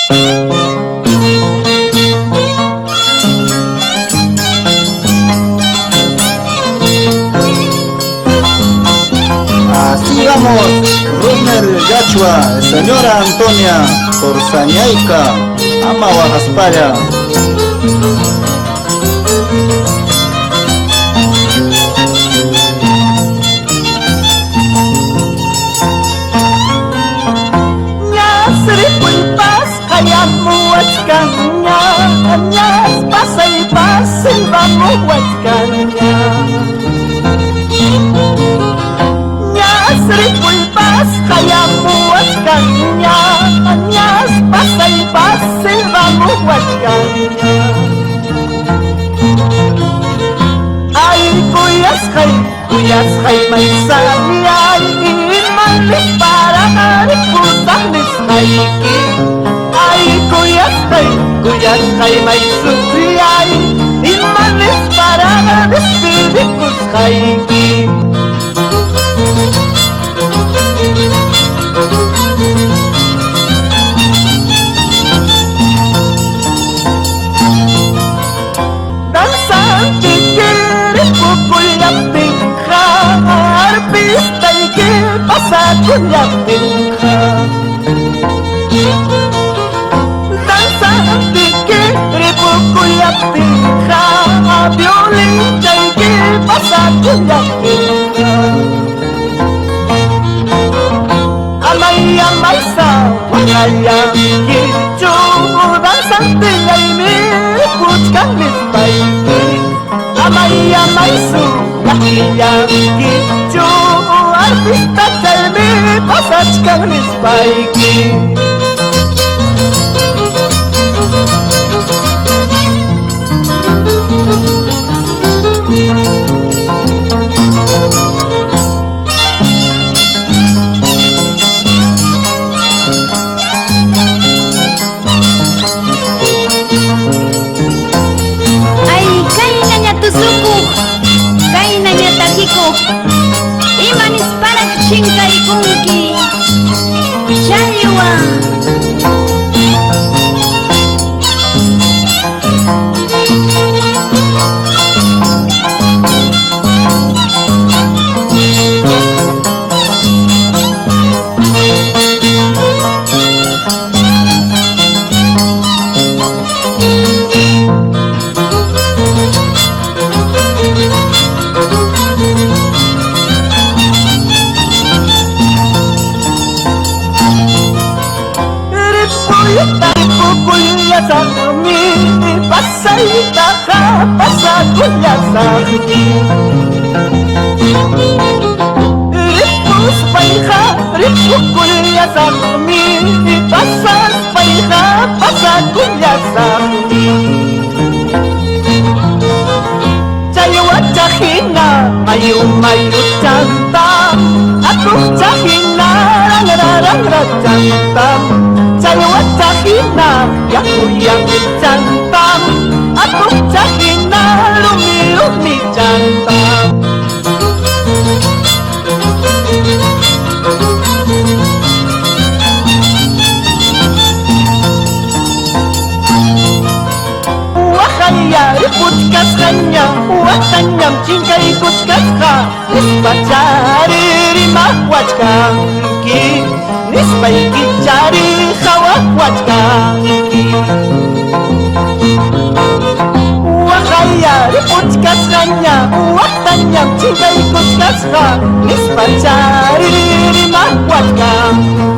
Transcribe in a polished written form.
Así vamos, Runner Yachua, señora Antonia, Torsañaica, ama Guajaspaya. Anyas pasay pasay vamos kanya Nyas ripoy pas kaya muat kanya Anyas pasay pasay vamos kanya Ay kuyas kay may sayay Imalis para hariputang nisayki Ay kuyas kay may sufriyay Imalis para hariputang nisayki Dansan kikiri pupulap tingka Arpista ikipasakunyap tingka Dansan kikiri pupulap tingka Violin ikipasakunyap tingka Amay sa wangayang kichu Dansan tingay miriputkan nisbayki Amay su nakiyang kichu Artista chalmi pasachkan nisbayki Imanis parak chingkay kunki Chaywa Pasay taka pasakunya sakti Ripus payha ripukunya sakmi Pasas payha pasakunya sakti Chaywa chahina mayu chantam Atuh chahina rang chantam Chaywa chahina yakuyang chantam Atuh chahina rumi chantam Wahaya riputkas kanya Watanyam cingkay kutkas ka Nispachari rimah wachkanki Nisbayki cari khawak wachkanki Wahaya riputkas kanya Watanyam cingkay kutkas ka Nispachari rimah wachkanki